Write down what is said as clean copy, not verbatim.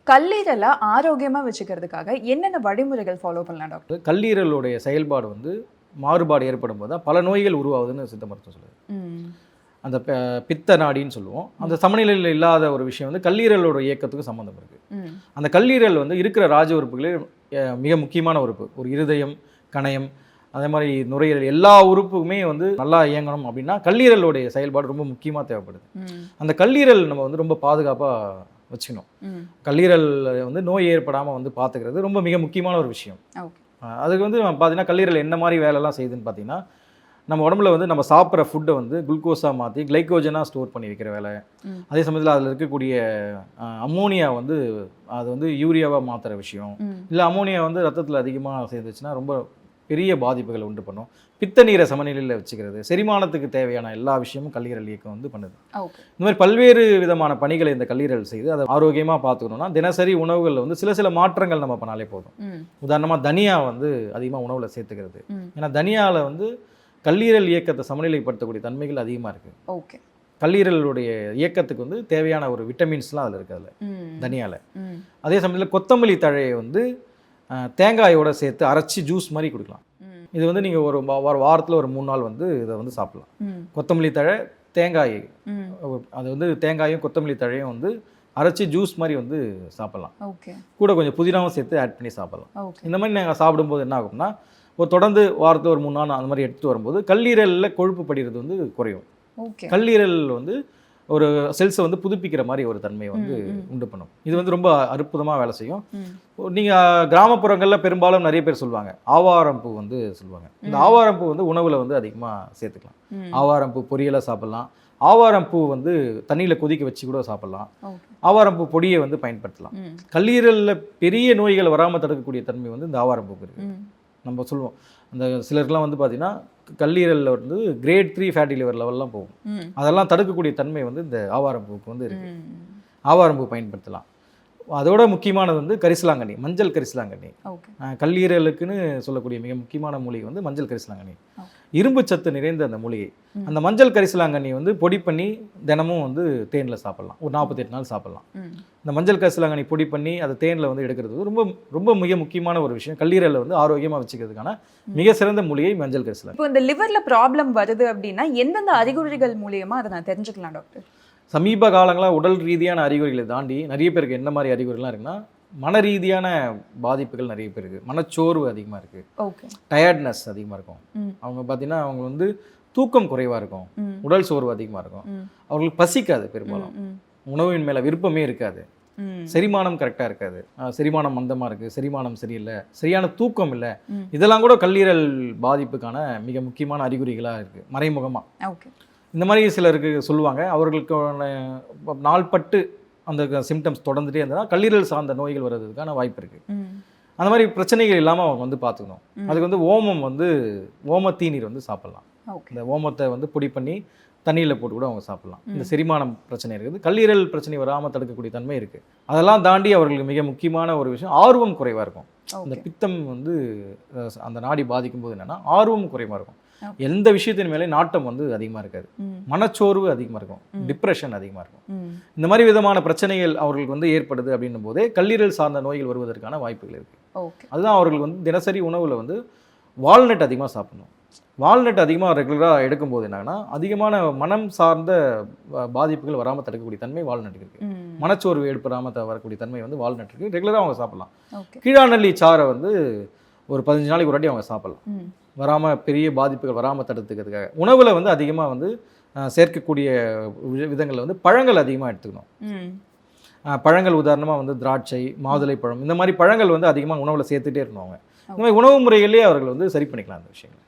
கல்லீரலை ஆரோக்கியமா வச்சுக்கிறதுக்காக என்னென்ன வழிமுறைகள் ஃபாலோ பண்ணலாம் டாக்டர்? கல்லீரலுடைய செயல்பாடு வந்து மாறுபாடு ஏற்படும் போது தான் பல நோய்கள் உருவாகுதுன்னு சித்த மருத்துவம் சொல்லுது. அந்த பித்த நாடின்னு சொல்லுவோம். அந்த சமநிலையில் இல்லாத ஒரு விஷயம் வந்து கல்லீரலோட இயக்கத்துக்கு சம்மந்தம் இருக்குது. அந்த கல்லீரல் வந்து இருக்கிற ராஜ உறுப்புகளே மிக முக்கியமான உறுப்பு. ஒரு இருதயம், கணையம், அதே மாதிரி நுரையீரல் எல்லா உறுப்புமே வந்து நல்லா இயங்கணும் அப்படின்னா கல்லீரலுடைய செயல்பாடு ரொம்ப முக்கியமாக தேவைப்படுது. அந்த கல்லீரல் நம்ம வந்து ரொம்ப பாதுகாப்பாக வச்சுக்கணும். கல்லீரல் வந்து நோய் ஏற்படாமல் வந்து பார்த்துக்கிறது ரொம்ப மிக முக்கியமான ஒரு விஷயம். அதுக்கு வந்து பார்த்தீங்கன்னா கல்லீரல் என்ன மாதிரி வேலைலாம் செய்யுதுன்னு பார்த்தீங்கன்னா, நம்ம உடம்புல வந்து நம்ம சாப்பிட்ற ஃபுட்டை வந்து குளுக்கோஸாக மாற்றி கிளைக்கோஜனாக ஸ்டோர் பண்ணி வைக்கிற வேலை. அதே சமயத்தில் அதில் இருக்கக்கூடிய அம்மோனியா வந்து அது வந்து யூரியாவாக மாற்றுற விஷயம். இல்லை அம்மோனியா வந்து ரத்தத்தில் அதிகமாக சேர்ந்துச்சுன்னா ரொம்ப பெரிய பாதிப்புகளை உண்டு பண்ணும். பித்த நீரை சமநிலையில் வச்சுக்கிறது, செரிமானத்துக்கு தேவையான எல்லா விஷயமும் கல்லீரல் இயக்கம் வந்து பண்ணுது. இந்த மாதிரி பல்வேறு விதமான பணிகளை இந்த கல்லீரல் செய்து அதை ஆரோக்கியமாக பார்த்துக்கணும்னா தினசரி உணவுகளில் வந்து சில மாற்றங்கள் நம்ம பண்ணாலே போதும். உதாரணமாக தனியா வந்து அதிகமாக உணவில் சேர்த்துக்கிறது. ஏன்னா தனியாவில் வந்து கல்லீரல் இயக்கத்தை சமநிலைப்படுத்தக்கூடிய தன்மைகள் அதிகமாக இருக்குது. கல்லீரலுடைய இயக்கத்துக்கு வந்து தேவையான ஒரு விட்டமின்ஸ்லாம் அதில் இருக்குது அதில் தனியாவில். அதே சமயத்தில் கொத்தமல்லி தழையை வந்து தேங்காயோட சேர்த்து அரைச்சி ஜூஸ் மாதிரி கொடுக்கலாம். இது வந்து நீங்கள் ஒரு வாரத்தில் ஒரு 3 நாள் வந்து இதை வந்து சாப்பிடலாம். கொத்தமல்லி தழை, தேங்காய், அது வந்து தேங்காயும் கொத்தமல்லி தழையும் வந்து அரைச்சி ஜூஸ் மாதிரி வந்து சாப்பிடலாம். கூட கொஞ்சம் புதினாவும் சேர்த்து ஆட் பண்ணி சாப்பிடலாம். இந்த மாதிரி நாங்கள் சாப்பிடும்போது என்ன ஆகும்னா, ஒரு தொடர்ந்து வாரத்தில் ஒரு 3 நாள் அந்த மாதிரி எடுத்துகிட்டு வரும்போது கல்லீரலில் கொழுப்பு படிகிறது வந்து குறையும். கல்லீரல் வந்து ஒரு செல்ஸை வந்து புதுப்பிக்கிற மாதிரி ஒரு தன்மையை வந்து உண்டு பண்ணும். இது வந்து ரொம்ப அற்புதமாக வேலை செய்யும். நீங்கள் கிராமப்புறங்களில் பெரும்பாலும் நிறைய பேர் சொல்லுவாங்க ஆவாரம்பூ வந்து சொல்லுவாங்க. இந்த ஆவாரம்பூ வந்து உணவில் வந்து அதிகமாக சேர்த்துக்கலாம். ஆவாரம்பூ பொரியலாக சாப்பிட்லாம். ஆவாரம்பூ வந்து தண்ணியில் கொதிக்க வச்சு கூட சாப்பிட்லாம். ஆவாரம்பூ பொடியை வந்து பயன்படுத்தலாம். கல்லீரலில் பெரிய நோய்கள் வராமல் தடுக்கக்கூடிய தன்மை வந்து இந்த ஆவாரம்பூக்கு இருக்குது. நம்ம சொல்லுவோம் அந்த சிலருக்குலாம் வந்து பார்த்தீங்கன்னா கல்லீரலில் வந்து கிரேட் 3 ஃபேட்டி லிவர் லெவல்லாம் போகும். அதெல்லாம் தடுக்கக்கூடிய தன்மை வந்து இந்த ஆவாரம்பூக்கு வந்து இருக்குது. ஆவாரம்பூ பயன்படுத்தலாம். அதோட முக்கியமானது வந்து கரிசலாங்கண்ணி, மஞ்சள் கரிசலாங்கண்ணி. கல்லீரலுக்குன்னு சொல்லக்கூடிய மிக முக்கியமான மூலிகை வந்து மஞ்சள் கரிசலாங்கண்ணி. இரும்பு சத்து நிறைந்த அந்த மூலிகை. அந்த மஞ்சள் கரிசலாங்கண்ணி வந்து பொடி பண்ணி தினமும் வந்து தேனில் சாப்பிட்லாம். ஒரு 48 நாள் சாப்பிட்லாம். இந்த மஞ்சள் கரிசலாங்கண்ணி பொடி பண்ணி அதை தேனில் வந்து எடுக்கிறது ரொம்ப ரொம்ப மிக முக்கியமான ஒரு விஷயம். கல்லீரலை வந்து ஆரோக்கியமாக வச்சுக்கிறதுக்கான மிக சிறந்த மூலிகை மஞ்சள் கரிசலாங்கண்ணி. இப்போ இந்த லிவர்ல ப்ராப்ளம் வருது அப்படின்னா எந்தெந்த அறிகுறிகள் மூலியமா அதை நான் தெரிஞ்சுக்கலாம் டாக்டர்? சமீப காலங்களாக உடல் ரீதியான அறிகுறிகளை தாண்டி நிறைய பேருக்கு என்ன மாதிரி அறிகுறிலாம் இருக்குன்னா, மன ரீதியான பாதிப்புகள் நிறைய பேருக்கு. மனச்சோர்வு அதிகமாக இருக்குது, டயர்ட்னஸ் அதிகமாக இருக்கும். அவங்க பார்த்தீங்கன்னா அவங்க வந்து தூக்கம் குறைவாக இருக்கும், உடல் சோர்வு அதிகமாக இருக்கும், அவங்களுக்கு பசிக்காது, பெரும்பாலும் உணவின் மேலே விருப்பமே இருக்காது, செரிமானம் கரெக்டாக இருக்காது, செரிமானம் மந்தமாக இருக்குது, செரிமானம் சரியில்லை, சரியான தூக்கம் இல்லை. இதெல்லாம் கூட கல்லீரல் பாதிப்புக்கான மிக முக்கியமான அறிகுறிகளாக இருக்குது மறைமுகமாக. இந்த மாதிரி சிலருக்கு சொல்லுவாங்க. அவர்களுக்கு நாள்பட்டு அந்த சிம்டம்ஸ் தொடர்ந்துட்டே இருந்ததுன்னா கல்லீரல் சார்ந்த நோய்கள் வர்றதுக்கான வாய்ப்பு இருக்குது. அந்த மாதிரி பிரச்சனைகள் இல்லாமல் அவங்க வந்து பார்த்துக்கணும். அதுக்கு வந்து ஓமம் வந்து ஓமத்தீநீர் வந்து சாப்பிட்லாம். இந்த ஓமத்தை வந்து பொடி பண்ணி தண்ணியில் போட்டு கூட அவங்க சாப்பிட்லாம். இந்த செரிமானம் பிரச்சனை இருக்குது, கல்லீரல் பிரச்சனை வராமல் தடுக்கக்கூடிய தன்மை இருக்குது. அதெல்லாம் தாண்டி அவர்களுக்கு மிக முக்கியமான ஒரு விஷயம் ஆர்வம் குறைவாக இருக்கும். இந்த பித்தம் வந்து அந்த நாடி பாதிக்கும் போது என்னென்னா ஆர்வம் குறைவாக இருக்கும். எந்த விஷயத்தின் மேலே நாட்டம் வந்து அதிகமாக இருக்காது, மனச்சோர்வு அதிகமாக இருக்கும், டிப்ரெஷன் அதிகமாக இருக்கும். இந்த மாதிரி விதமான பிரச்சனைகள் அவர்களுக்கு வந்து ஏற்படுது அப்படின்னும் போதே கல்லீரல் சார்ந்த நோய்கள் வருவதற்கான வாய்ப்புகள் இருக்குது. அதுதான் அவர்களுக்கு வந்து தினசரி உணவில் வந்து வால்நட் அதிகமாக சாப்பிடணும். வால்நட் அதிகமாக ரெகுலராக எடுக்கும்போது என்னன்னா அதிகமான மனம் சார்ந்த பாதிப்புகள் வராமல் தடுக்கக்கூடிய தன்மை வால்நட்டுக்கு இருக்குது. மனச்சோர்வு ஏற்படாமல் வரக்கூடிய தன்மை வந்து வால்நட் இருக்குது. ரெகுலராக அவங்க சாப்பிடலாம். கீழாநெல்லி சாறை வந்து ஒரு 15 நாளைக்கு ஒரு வாட்டி அவங்க சாப்பிடலாம். வராமல் பெரிய பாதிப்புகள் வராமல் தடுத்துக்கிறதுக்காக உணவில் வந்து அதிகமாக வந்து சேர்க்கக்கூடிய விதங்களில் வந்து பழங்கள் அதிகமாக எடுத்துக்கணும். பழங்கள் உதாரணமாக வந்து திராட்சை, மாதுளை பழம், இந்த மாதிரி பழங்கள் வந்து அதிகமாக உணவில் சேர்த்துட்டே இருந்தவங்க இந்த மாதிரி உணவு முறைகளே அவர்கள் வந்து சரி பண்ணிக்கலாம் அந்த விஷயங்கள்.